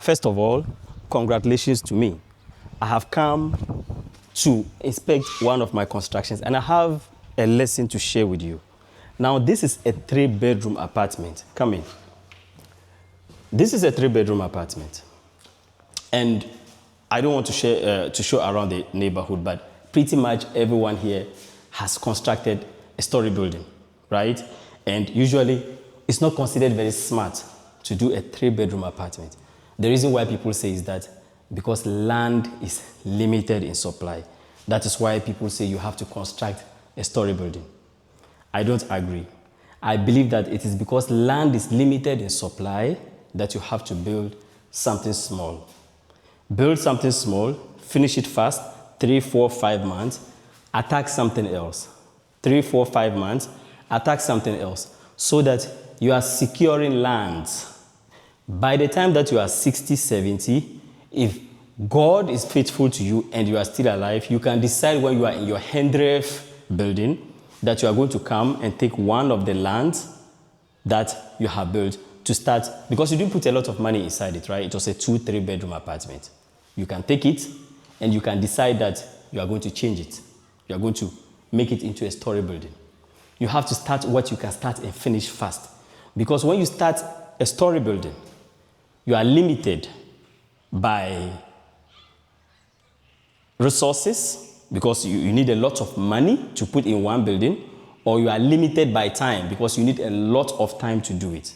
First of all, congratulations to me. I have come to inspect one of my constructions and I have a lesson to share with you. Now, this is a 3-bedroom apartment. Come in. This is a 3-bedroom apartment. And I don't want to show around the neighborhood, but pretty much everyone here has constructed a story building, right? And usually, it's not considered very smart to do a 3-bedroom apartment. The reason why people say is that because land is limited in supply. That is why people say you have to construct a story building. I don't agree. I believe that it is because land is limited in supply that you have to build something small. Build something small, finish it fast, 3, 4, 5 months, attack something else. 3, 4, 5 months, attack something else, so that you are securing lands. By the time that you are 60, 70, if God is faithful to you and you are still alive, you can decide when you are in your 100th building that you are going to come and take one of the lands that you have built to start, because you didn't put a lot of money inside it, right? It was a 2, 3-bedroom apartment. You can take it and you can decide that you are going to change it. You are going to make it into a story building. You have to start what you can start and finish fast. Because when you start a story building, you are limited by resources, because you need a lot of money to put in one building, or you are limited by time because you need a lot of time to do it.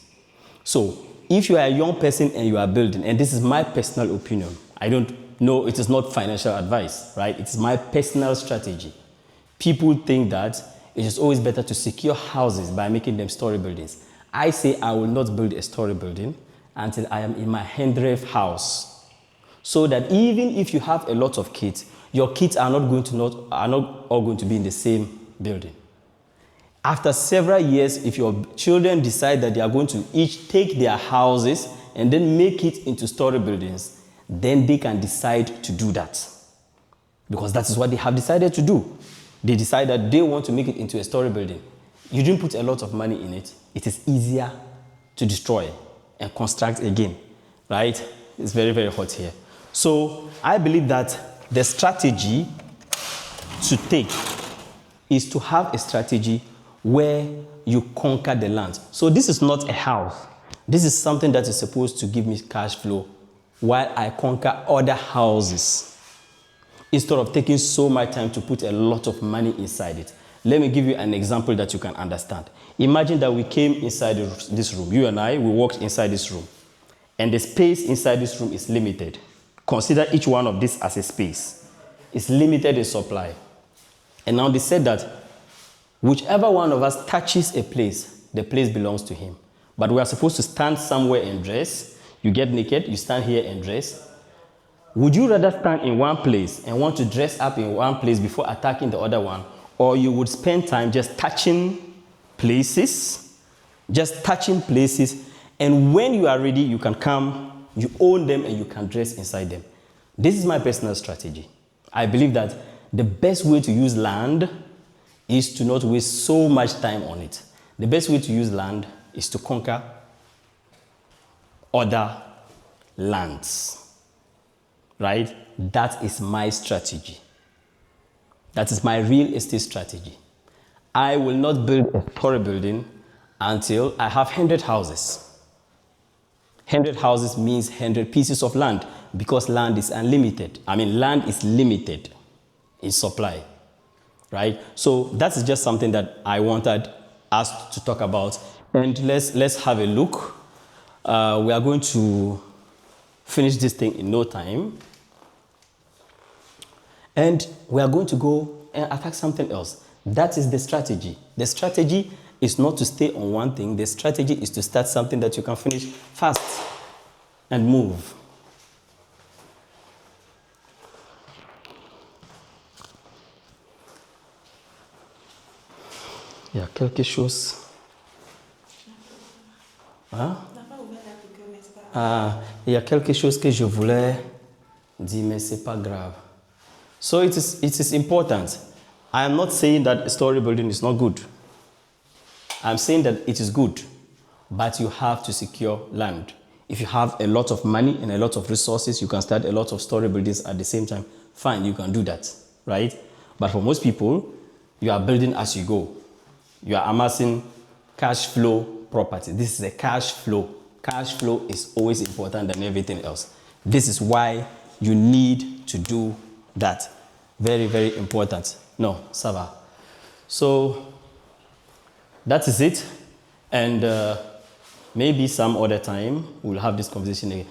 So if you are a young person and you are building, and this is my personal opinion, I don't know, it is not financial advice, right? It's my personal strategy. People think that it is always better to secure houses by making them story buildings. I say I will not build a story building until I am in my 100th house, so that even if you have a lot of kids, your kids are not all going to be in the same building. After several years, if your children decide that they are going to each take their houses and then make it into story buildings, then they can decide to do that. Because that is what they have decided to do. They decide that they want to make it into a story building. You didn't put a lot of money in it. It is easier to destroy and construct again, right? It's very, very hot here. So I believe that the strategy to take is to have a strategy where you conquer the land. So this is not a house. This is something that is supposed to give me cash flow while I conquer other houses, instead of taking so much time to put a lot of money inside it. Let me give you an example that you can understand. Imagine that we came inside this room. You and I, we walked inside this room. And the space inside this room is limited. Consider each one of these as a space. It's limited in supply. And now they said that whichever one of us touches a place, the place belongs to him. But we are supposed to stand somewhere and dress. You get naked, you stand here and dress. Would you rather stand in one place and want to dress up in one place before attacking the other one? Or you would spend time just touching places, and when you are ready, you can come, you own them, and you can dress inside them. This is my personal strategy. I believe that the best way to use land is to not waste so much time on it. The best way to use land is to conquer other lands, right? That is my strategy. That is my real estate strategy. I will not build a story building until I have 100 houses. 100 houses means 100 pieces of land, because land is unlimited. Land is limited in supply, right? So that is just something that I wanted us to talk about. And let's have a look. We are going to finish this thing in no time. And we are going to go and attack something else. That is the strategy. The strategy is not to stay on one thing. The strategy is to start something that you can finish fast and move. Il y a quelque chose. Hein? Il y a quelque chose que je voulais dire, mais c'est pas grave. So it is important. I am not saying that story building is not good. I'm saying that it is good, but you have to secure land. If you have a lot of money and a lot of resources, you can start a lot of story buildings at the same time. Fine, you can do that, right? But for most people, you are building as you go. You are amassing cash flow property. This is a cash flow. Cash flow is always important than everything else. This is why you need to do that. Very, very important. No, Sava. So that is it. And maybe some other time we'll have this conversation again.